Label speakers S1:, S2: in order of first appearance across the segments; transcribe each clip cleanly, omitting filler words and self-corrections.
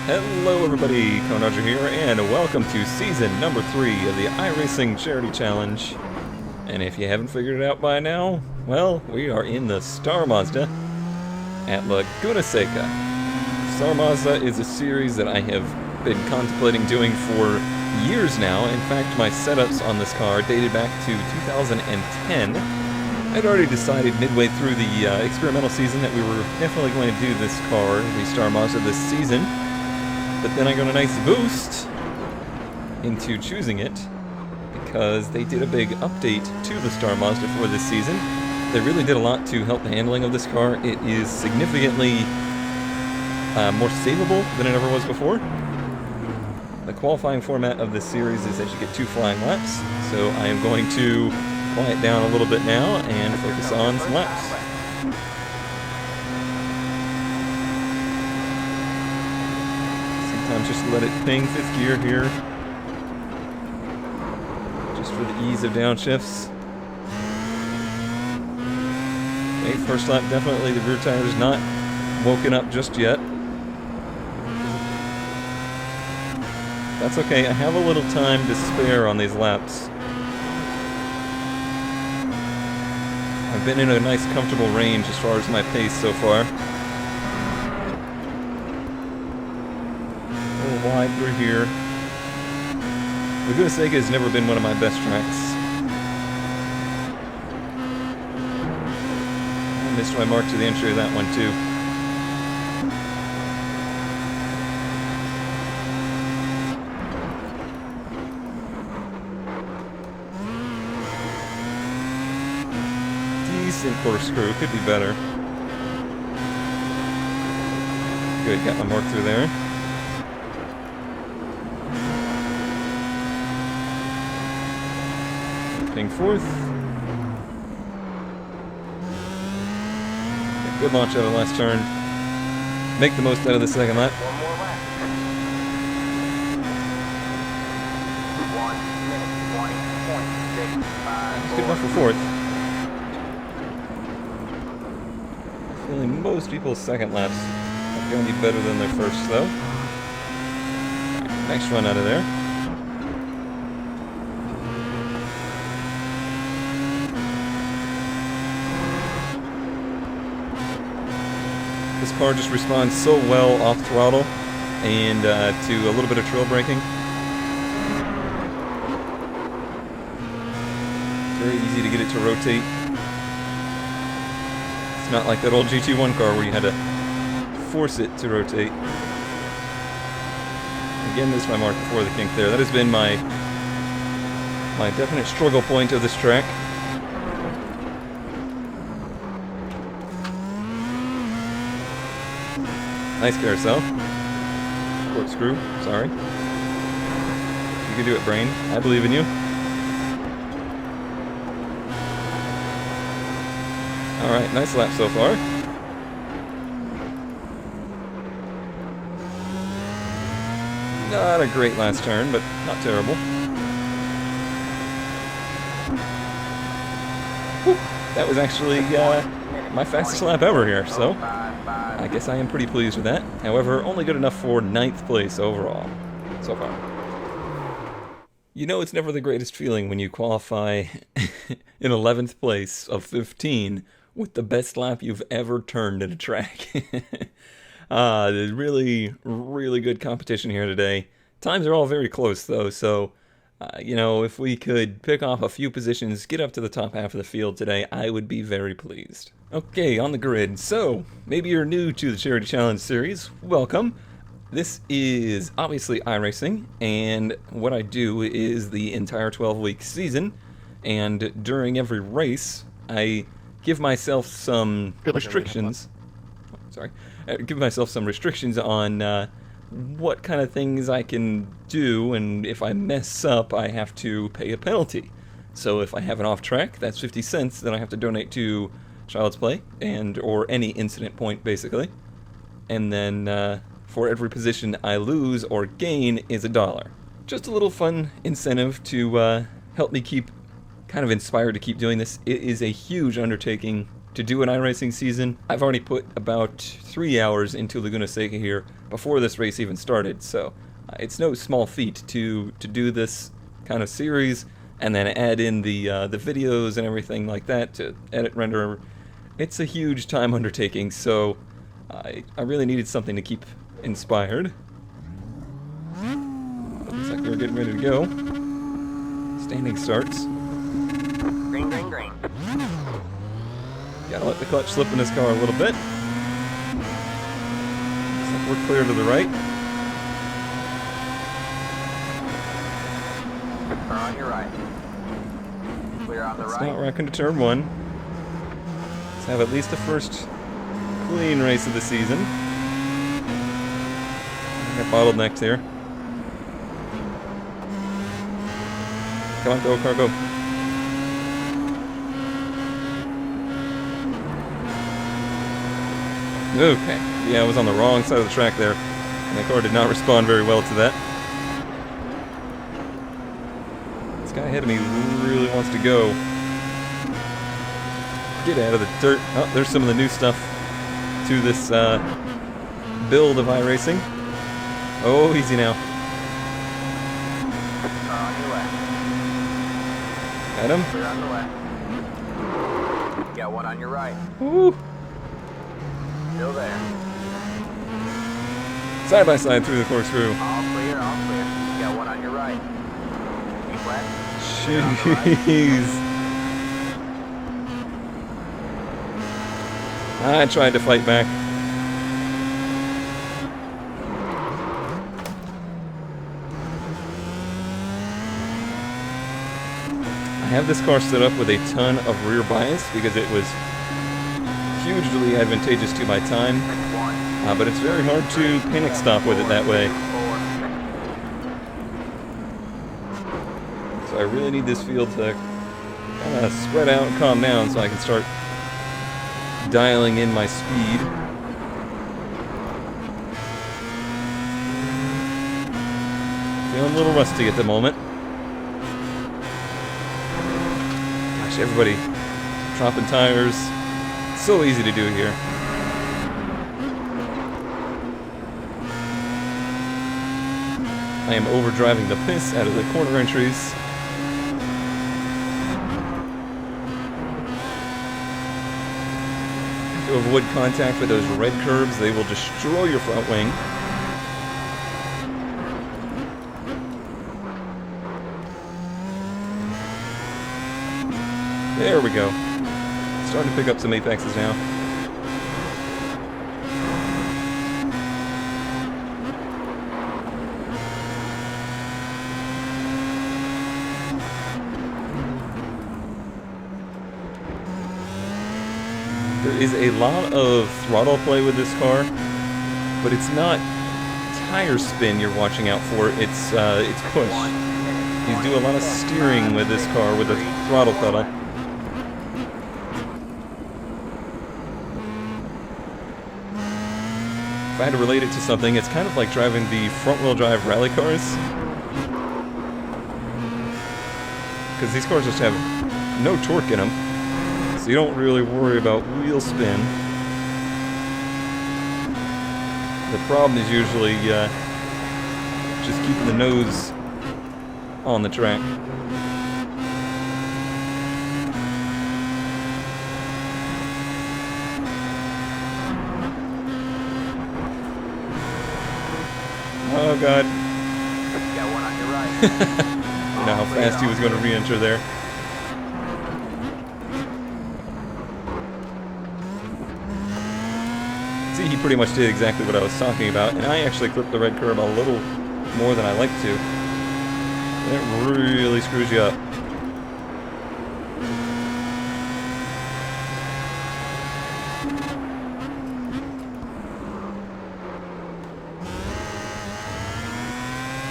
S1: Hello everybody, Roger here, and welcome to season number 3 of the iRacing Charity Challenge. And if you haven't figured it out by now, well, we are in the Star Mazda at Laguna Seca. Star Mazda is a series that I have been contemplating doing for years now. In fact, my setups on this car dated back to 2010. I'd already decided midway through the experimental season that we were definitely going to do this car, the Star Mazda, this season. But then I got a nice boost into choosing it because they did a big update to the Star Mazda for this season. They really did a lot to help the handling of this car. It is significantly more savable than it ever was before. The qualifying format of this series is that you get 2 flying laps, so I am going to quiet down a little bit now and focus on some laps. Just let it ping 5th gear here, just for the ease of downshifts. Okay, first lap, definitely the rear tire is not woken up just yet. That's okay, I have a little time to spare on these laps. I've been in a nice comfortable range as far as my pace so far. Wide through here. Laguna Seca has never been one of my best tracks. I missed my mark to the entry of that one too. Decent corkscrew, could be better. Good, got my mark through there. Ping 4th. Good launch out of the last turn. Make the most out of the second lap.
S2: One more lap. 1 minute, 20.65.
S1: It's good enough for 4th. Feeling most people's second laps are going to be better than their first, though. Next run out of there. This car just responds so well off throttle and to a little bit of trail braking. Very easy to get it to rotate. It's not like that old GT1 car where you had to force it to rotate. Again, this is my mark before the kink there. That has been my definite struggle point of this track. Nice carousel. Corkscrew, sorry. You can do it, brain. I believe in you. Alright, nice lap so far. Not a great last turn, but not terrible. Whew, that was actually my fastest lap ever here, so I guess I am pretty pleased with that. However, only good enough for 9th place overall, so far. You know it's never the greatest feeling when you qualify in 11th place of 15 with the best lap you've ever turned at a track. There's really, really good competition here today. Times are all very close though, so you know, if we could pick off a few positions, get up to the top half of the field today, I would be very pleased. Okay, on the grid. So, maybe you're new to the Charity Challenge series. Welcome. This is obviously iRacing, and what I do is the entire 12-week season, and during every race, I give myself some restrictions. Sorry. Give myself some restrictions on what kind of things I can do, and if I mess up, I have to pay a penalty. So if I have an off track, that's 50 cents that I have to donate to Child's Play, or any incident point, basically. And then for every position I lose or gain is $1. Just a little fun incentive to help me keep kind of inspired to keep doing this. It is a huge undertaking to do an iRacing season. I've already put about 3 hours into Laguna Seca here before this race even started, so it's no small feat to do this kind of series and then add in the videos and everything like that to edit, render. It's a huge time undertaking, so I really needed something to keep inspired. Looks like we're getting ready to go. Standing starts.
S2: Green, green, green.
S1: Gotta let the clutch slip in this car a little bit. Looks like we're clear to the right.
S2: Car on your right. Clear on the
S1: It's
S2: right.
S1: not rocking to turn 1. Let's have at least the first clean race of the season. I got bottlenecked here. Come on, go, car, go. Okay. Yeah, I was on the wrong side of the track there. And the car did not respond very well to that. This guy ahead of me really wants to go. Get out of the dirt. Oh, there's some of the new stuff to this build of iRacing. Oh, easy now.
S2: Car on your left.
S1: Got him.
S2: Clear on the left. Got one on your right.
S1: Woo.
S2: Still there.
S1: Side by side through the corkscrew.
S2: All clear, all clear. Got one on your right. Keep left.
S1: Jeez. I tried to fight back. I have this car set up with a ton of rear bias because it was hugely advantageous to my time, but it's very hard to panic stop with it that way. So I really need this field to kind of spread out and calm down so I can start dialing in my speed. Feeling a little rusty at the moment. Gosh, everybody dropping tires. So easy to do here. I am overdriving the piss out of the corner entries. To avoid contact with those red curbs, they will destroy your front wing. There we go. Starting to pick up some apexes now. There is a lot of throttle play with this car, but it's not tire spin you're watching out for, it's push. You do a lot of steering with this car with the throttle pedal. If I had to relate it to something, it's kind of like driving the front-wheel drive rally cars. Because these cars just have no torque in them, so you don't really worry about wheel spin. The problem is usually just keeping the nose on the track. Oh god.
S2: Got one on your right.
S1: You know how fast he was going to re-enter there. See, he pretty much did exactly what I was talking about, and I actually clipped the red curb a little more than I like to. And it really screws you up.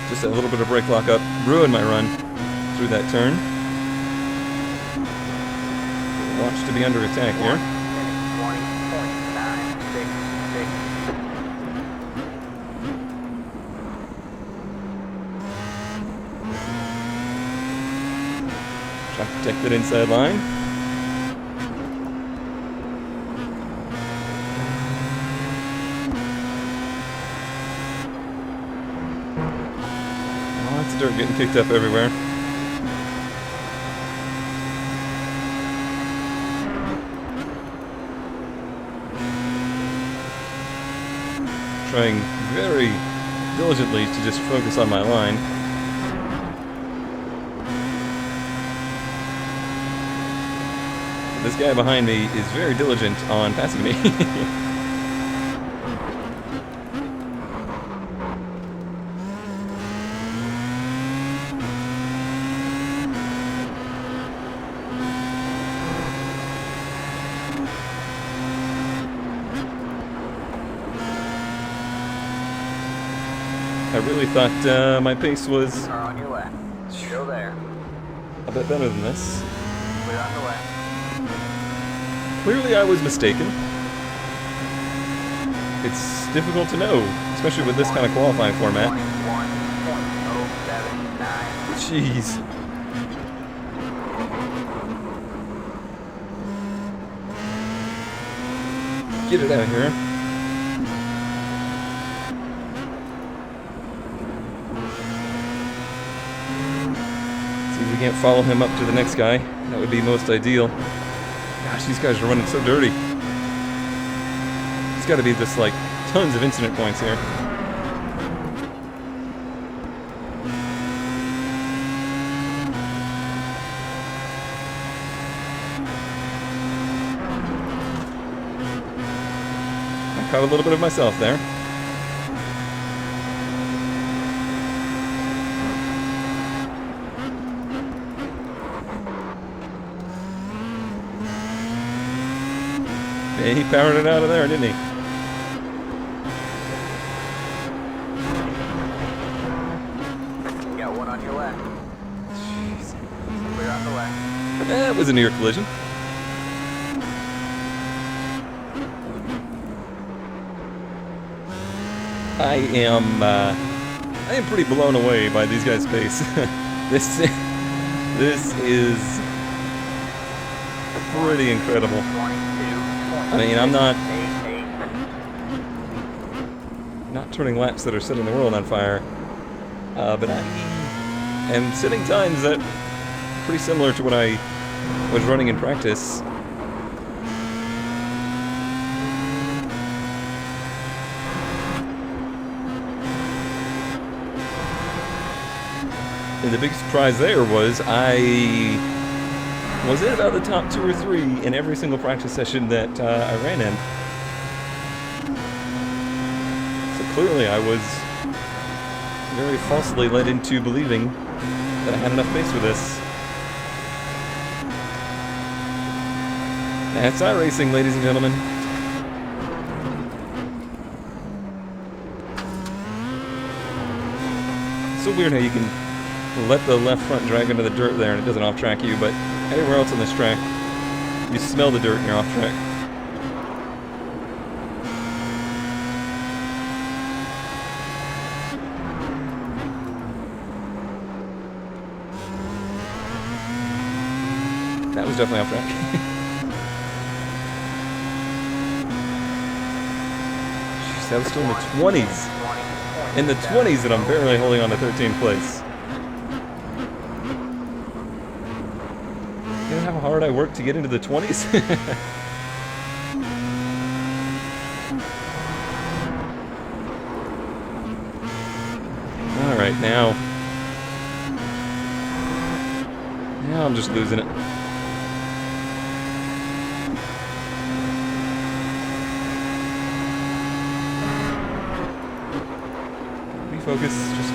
S1: Just a little bit of brake lock up ruined my run through that turn. Watch to be under attack here.
S2: 20.966.
S1: Try to protect that inside line. dirt getting kicked up everywhere. Trying very diligently to just focus on my line. This guy behind me is very diligent on passing me. I really thought my pace was
S2: Car on your left. Still there.
S1: a bit better than this.
S2: Clear on the left.
S1: Clearly I was mistaken. It's difficult to know, especially with this kind of qualifying format.
S2: 21.079.
S1: Jeez. Get it out of here. See if we can't follow him up to the next guy. That would be most ideal. Gosh, these guys are running so dirty. There's got to be just like tons of incident points here. I caught a little bit of myself there. Yeah, he powered it out of there, didn't he?
S2: You got one on your left.
S1: Jeez.
S2: Clear on the left.
S1: That was a near collision. I am pretty blown away by these guys' pace. this is pretty incredible.
S2: 22.
S1: I mean, I'm not turning laps that are setting the world on fire, but I am setting times that are pretty similar to what I was running in practice. And the big surprise there was I was in about the top 2 or 3 in every single practice session that I ran in. So clearly I was very falsely led into believing that I had enough pace for this. That's iRacing, ladies and gentlemen. So weird how you can let the left front drag into the dirt there and it doesn't off-track you, but anywhere else on this track, you smell the dirt and you're off-track. That was definitely off-track. Jeez, that was still in the 20s. In the 20s that I'm barely holding on to 13th place. You know how hard I worked to get into the 20s? Alright, now I'm just losing it. Focus, just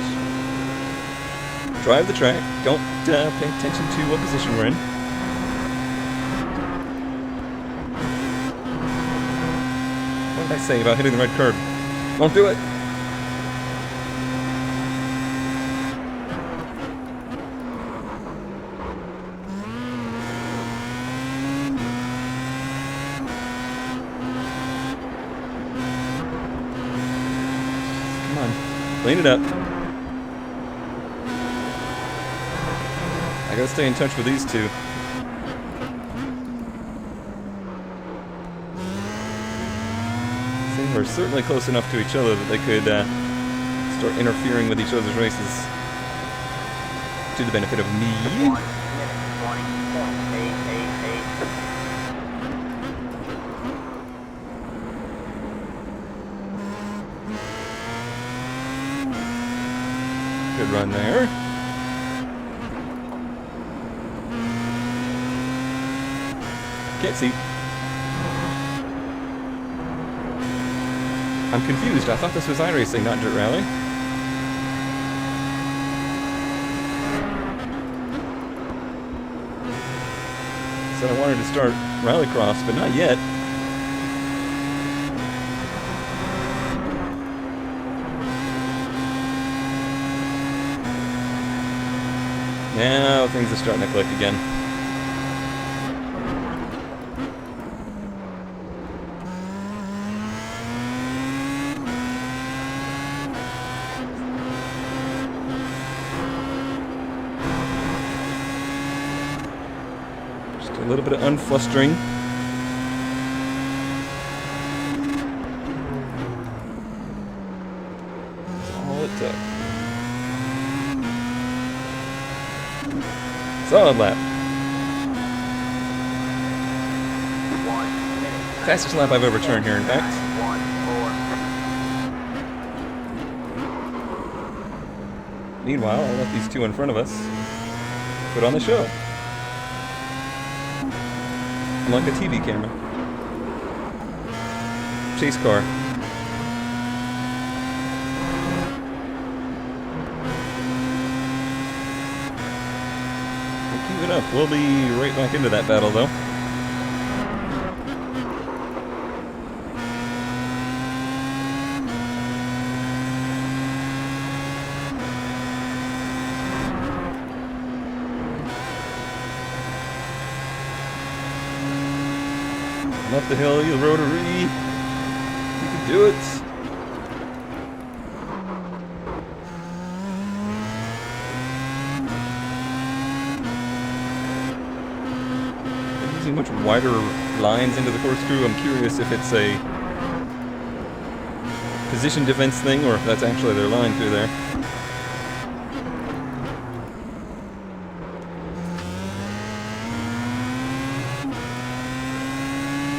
S1: drive the track. Don't pay attention to what position we're in. What did I say about hitting the red curb? Don't do it. Come on. Clean it up. I gotta stay in touch with these two. See, we're certainly close enough to each other that they could start interfering with each other's races. to the benefit of me.
S2: 1 minute 20.888.
S1: Good run there. Can't see. I'm confused. I thought this was iRacing, not Dirt Rally. Said I wanted to start Rallycross, but not yet. Now things are starting to click again. Just a little bit of unflustering. That's all it took. Solid lap.
S2: 1 minute.
S1: Fastest lap I've ever turned here, in fact.
S2: 1
S1: Meanwhile, I'll let these two in front of us put on the show. I'm like a TV camera. Chase car. Keep it up. We'll be right back into that battle, though. Up the hill, you rotary. You can do it. Using much wider lines into the corkscrew. I'm curious if it's a position defense thing or if that's actually their line through there.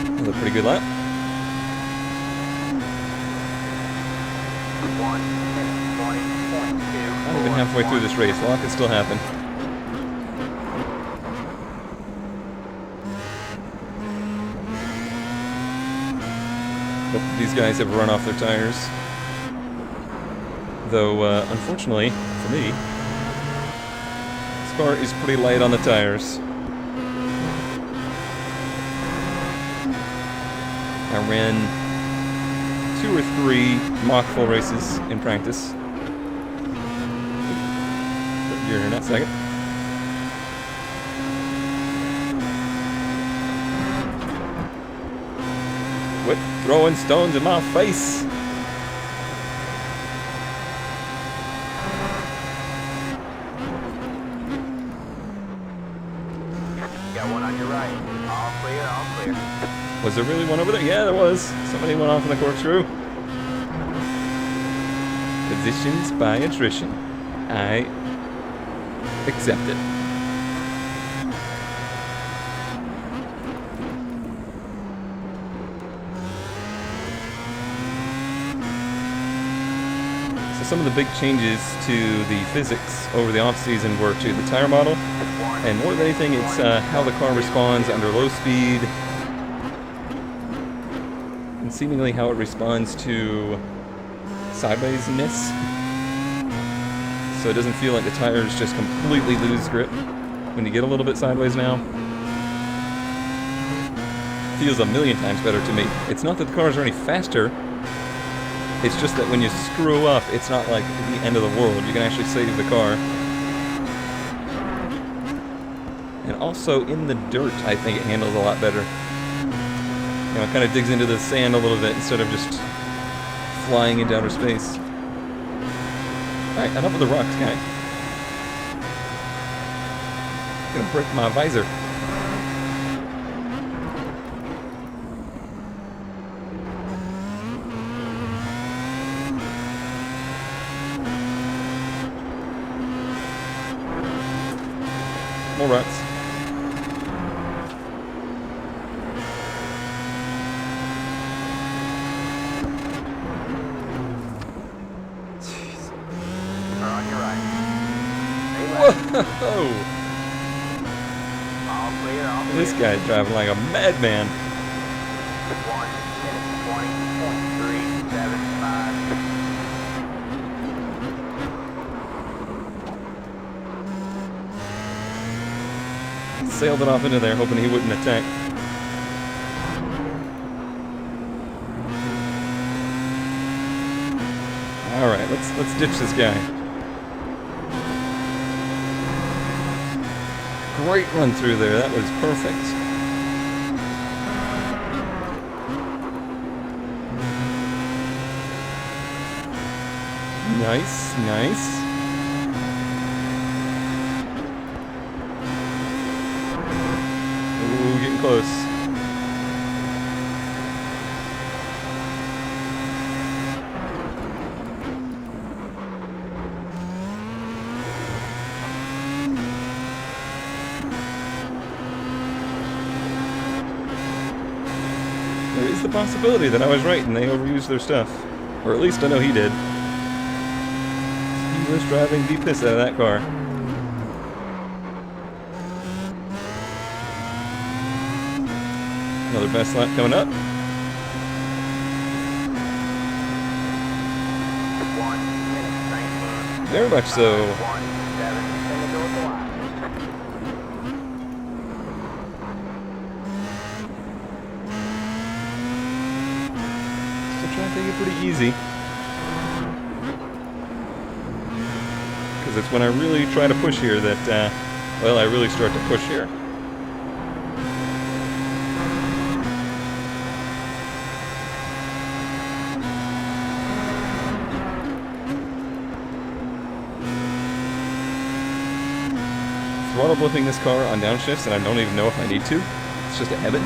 S1: That was a pretty good lap.
S2: 1 minute 20.2.
S1: Not even halfway through this race. A lot can still happen. These guys have run off their tires. Though, unfortunately, for me, this car is pretty light on the tires. I ran 2 or 3 mock full races in practice. You're here in a second. Quit throwing stones in my face.
S2: Got one on your right. All clear, all clear.
S1: Was there really one over there? Yeah, there was. Somebody went off in the corkscrew. Positions by attrition. I accept it. So some of the big changes to the physics over the off-season were to the tire model. And more than anything, it's how the car responds under low speed. And seemingly how it responds to sidewaysness. So it doesn't feel like the tires just completely lose grip when you get a little bit sideways now. Feels a million times better to me. It's not that the cars are any faster. It's just that when you screw up, it's not like the end of the world. You can actually save the car. And also in the dirt, I think it handles a lot better. You know, it kind of digs into the sand a little bit instead of just flying into outer space. Alright, enough of the rocks, guy. Gonna break my visor. More ruts. Jeez.
S2: Car on your right. Stay left.
S1: Whoa!
S2: All clear, all clear.
S1: This guy's driving like a madman.
S2: 1 minute 20.375.
S1: Sailed it off into there, hoping he wouldn't attack. All right, let's ditch this guy. Great run through there. That was perfect. Nice, nice. Ooh, getting close. There is the possibility that I was right and they overused their stuff. Or at least I know he did. He was driving the piss out of that car. Another best lap coming up.
S2: 1 minute 19.
S1: Very much so.
S2: 1 7. And the door to the line.
S1: Still trying to take it pretty easy. Because it's when I really try to push here that, well, I really start to push here. Throttle blipping this car on downshifts, and I don't even know if I need to. It's just a habit.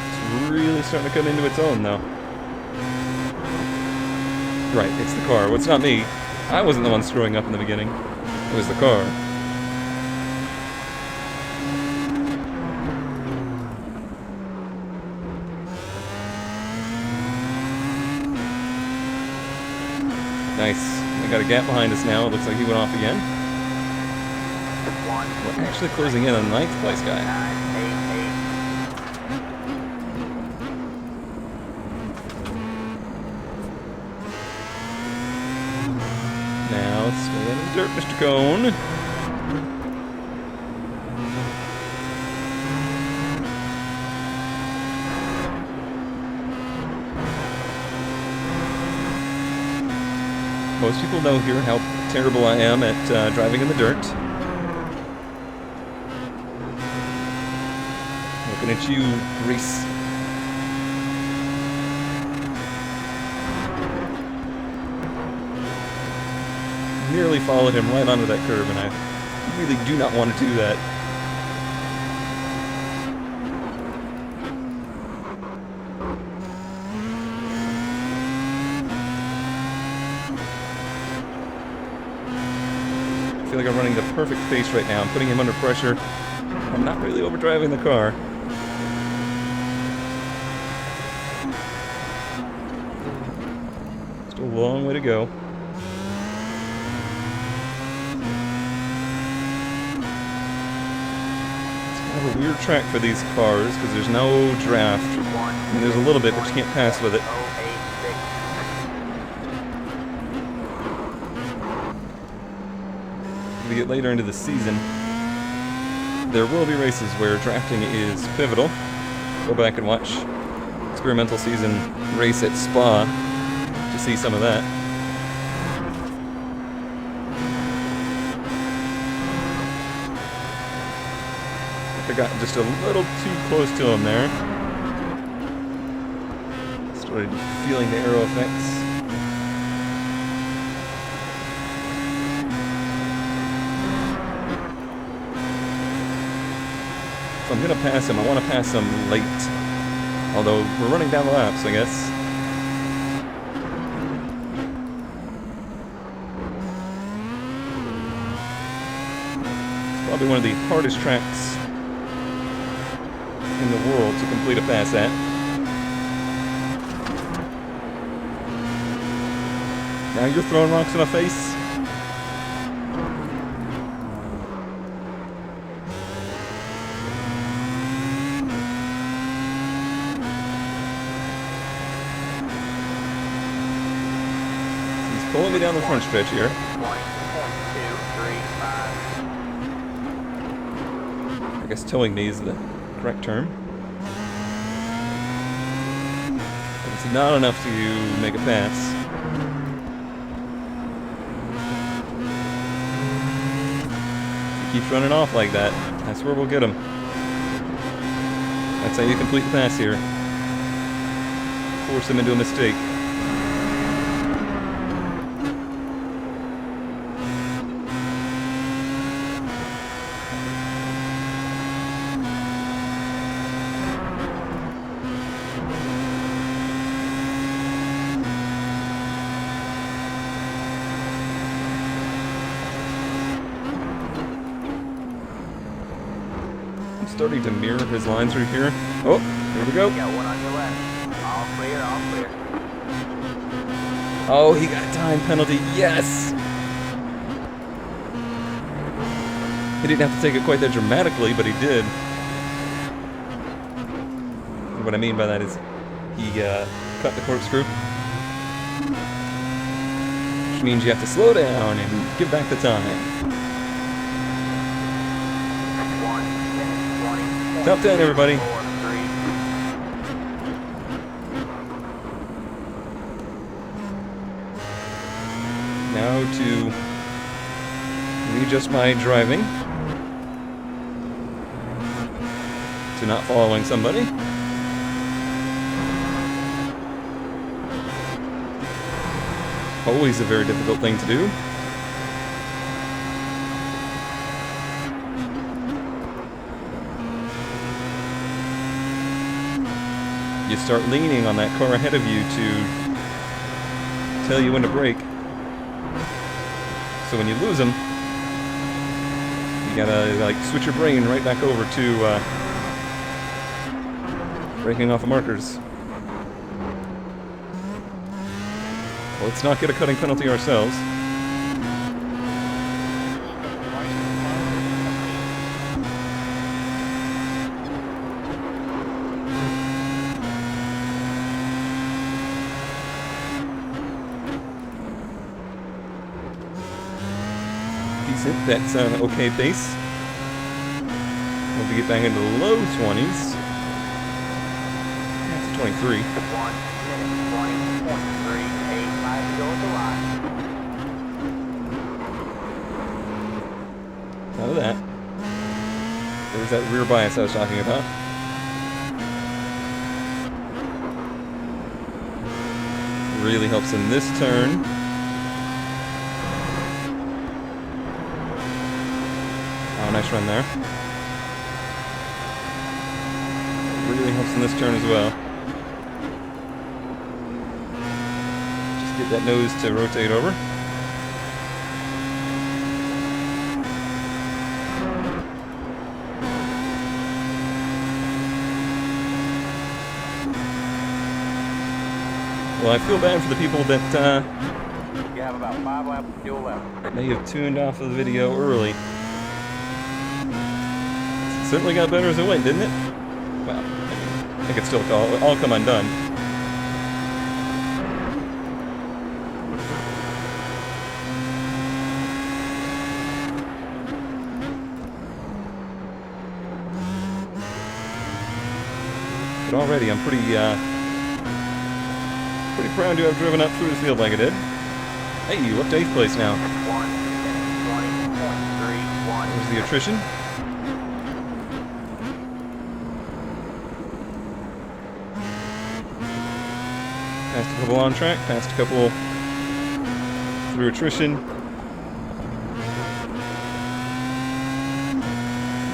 S1: It's really starting to come into its own, though. Right, it's the car. Well, it's not me. I wasn't the one screwing up in the beginning. It was the car. Nice. We got a gap behind us now. It looks like he went off again. We're actually closing in on the 9th place guy.
S2: 9 8 8.
S1: Now, stay in the dirt, Mr. Cone. Most people know here how terrible I am at driving in the dirt. Looking at you, Grease. Nearly followed him right onto that curb, and I really do not want to do that. I feel like I'm running the perfect pace right now. I'm putting him under pressure. I'm not really overdriving the car. Still a long way to go. It's kind of a weird track for these cars because there's no draft. I mean, there's a little bit, but you can't pass with it. We get later into the season, there will be races where drafting is pivotal. Go back and watch experimental season race at Spa to see some of that. I got just a little too close to him there. Started feeling the aero effects. gonna pass him. I want to pass him late. Although we're running down the laps, I guess. It's probably one of the hardest tracks in the world to complete a pass at. Now you're throwing rocks in my face. He's pulling me down the front stretch here. I guess towing me is the correct term. But it's not enough to make a pass. Keeps running off like that. That's where we'll get him. That's how you complete the pass here. Force him into a mistake. Starting to mirror his lines right here. Oh, here we go.
S2: You got one on your left. All clear, all clear.
S1: Oh, he got a time penalty. Yes! He didn't have to take it quite that dramatically, but he did. What I mean by that is he cut the corkscrew. Which means you have to slow down and give back the time. Top 10, everybody. Now to readjust my driving to not following somebody. Always a very difficult thing to do. You start leaning on that car ahead of you to tell you when to brake. So when you lose them, you gotta like switch your brain right back over to braking off of markers. Let's not get a cutting penalty ourselves. That's an okay pace. We'll get back into the low 20s. That's a 23.
S2: 1 minute, 20.385 to go at the line.
S1: None of that. There's that rear bias I was talking about. Really helps in this turn. Nice run there. Really helps in this turn as well. Just get that nose to rotate over. Well, I feel bad for the people that
S2: you have about 5 laps of fuel left.
S1: May have tuned off of the video early. Certainly got better as it went, didn't it? Well, I think it's still all come undone. But already I'm pretty proud to have driven up through this field like I did. Hey, you up to 8th place now.
S2: 1 minute, 20.31.
S1: There's the attrition. Passed a couple on track, passed a couple through attrition.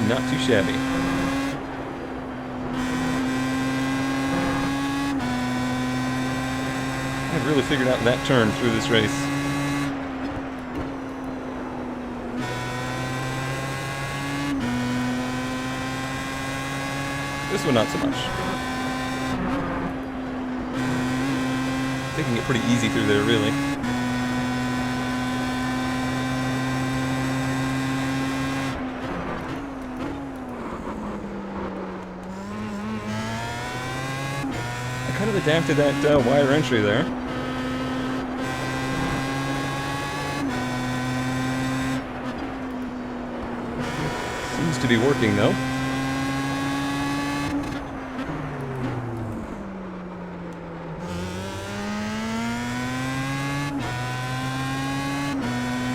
S1: Not too shabby. really figured out that turn through this race. This one, not so much. Taking it pretty easy through there, really. I kind of adapted that wire entry there. Seems to be working, though.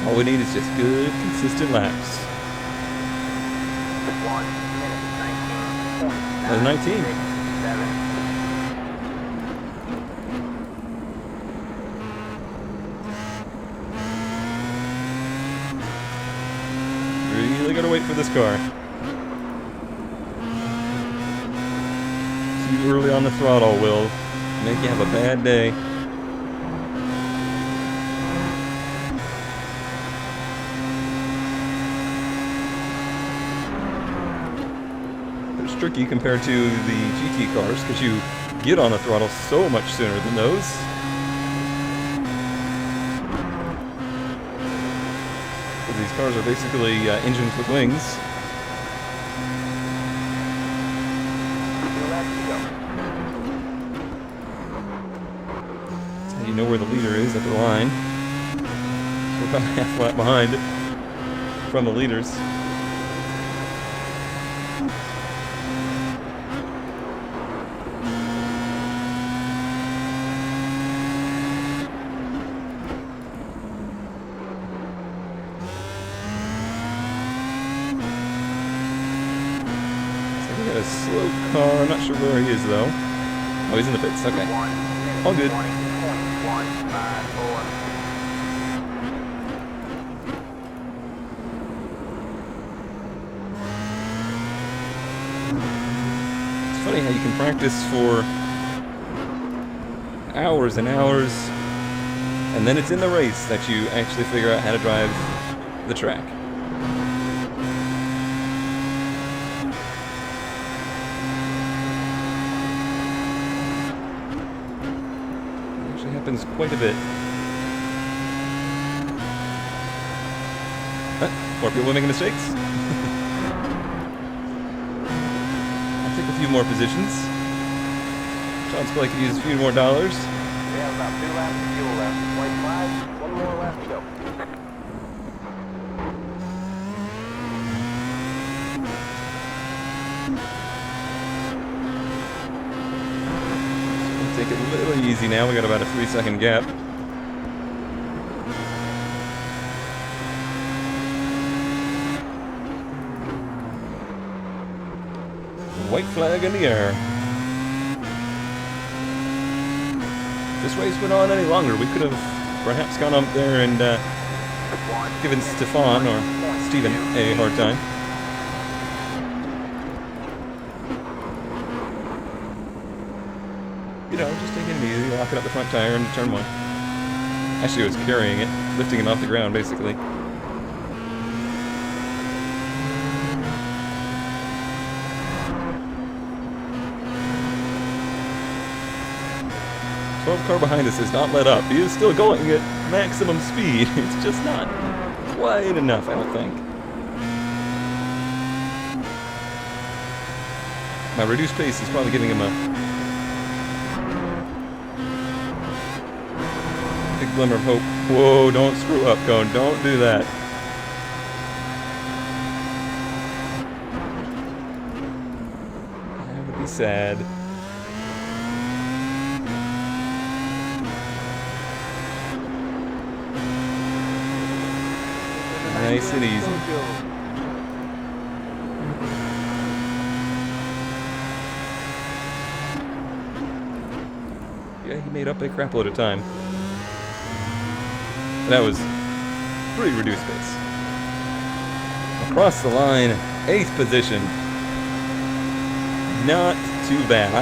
S1: All we need is just good, consistent laps.
S2: 1 minute, 19.
S1: That's 19.
S2: 7.
S1: Really gotta wait for this car. Too early on the throttle will make you have a bad day. It's tricky compared to the GT cars because you get on the throttle so much sooner than those. These cars are basically engines with wings. So you know where the leader is at the line. So we're about half lap behind from the leaders. A slow car. I'm not sure where he is though. Oh, he's in the pits. Okay. All good. It's funny how you can practice for hours and hours, and then it's in the race that you actually figure out how to drive the track. Happens quite a bit. More people making mistakes. I'll take a few more positions. Sean's probably could use a few more dollars.
S2: We have about 2 laps of fuel left. 0.5, 1 more lap to go.
S1: Take it a little easy now. We got about a 3-second gap. White flag in the air. If this race went on any longer, we could have perhaps gone up there and given Stefan or Steven a hard time. You know, just taking it easy, locking up the front tire into turn 1. Actually, I was carrying it, lifting it off the ground, basically. The 12 car behind us has not let up. He is still going at maximum speed. It's just not quite enough, I don't think. My reduced pace is probably giving him a big glimmer of hope. Whoa, don't screw up, Cone. Don't do that. That would be sad. Nice and easy. Yeah, he made up a crap load of time. That was pretty reduced pace. Across the line, 8th position. Not too bad.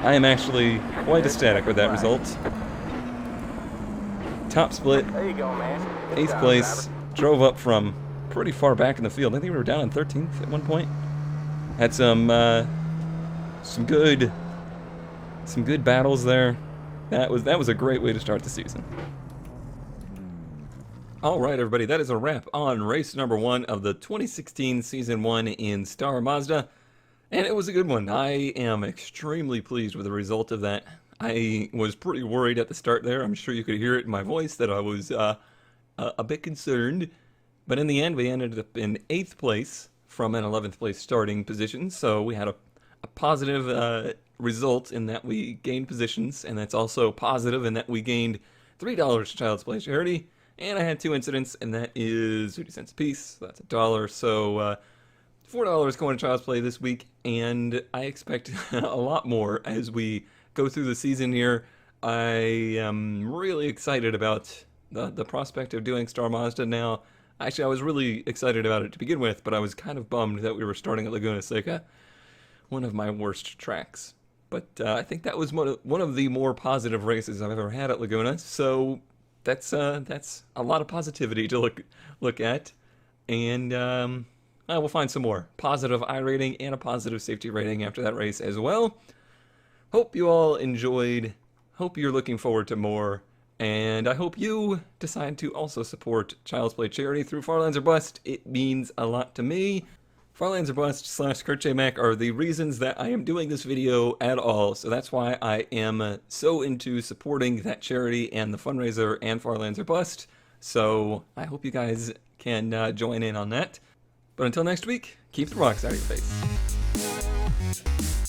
S1: I am actually quite ecstatic with that result. top split,
S2: There you go, man. Good
S1: 8th
S2: job,
S1: place,
S2: driver.
S1: drove up from pretty far back in the field. I think we were down in 13th at one point. Had some good battles there. That was a great way to start the season. All right, everybody, that is a wrap on race number 1 of the 2016 Season 1 in Star Mazda. And it was a good one. I am extremely pleased with the result of that. I was pretty worried at the start there. I'm sure you could hear it in my voice that I was a bit concerned. But in the end, we ended up in 8th place from an 11th place starting position. So we had a positive result in that we gained positions. And that's also positive in that we gained $3 to Child's Play charity. And I had 2 incidents, and that is 50 cents a piece. So that's $1. So $4 going to Child's Play this week, and I expect a lot more as we go through the season here. I am really excited about the prospect of doing Star Mazda now. Actually, I was really excited about it to begin with, but I was kind of bummed that we were starting at Laguna Seca, one of my worst tracks. But I think that was one of the more positive races I've ever had at Laguna, so that's a lot of positivity to look at, and I will find some more positive iRating and a positive safety rating after that race as well. Hope you all enjoyed. Hope you're looking forward to more, and I hope you decide to also support Child's Play charity through Farlands or Bust. It means a lot to me. Farlands or Bust / Kurt J. Mac are the reasons that I am doing this video at all, so that's why I am so into supporting that charity and the fundraiser and Farlands or Bust, so I hope you guys can join in on that. But until next week, keep the rocks out of your face.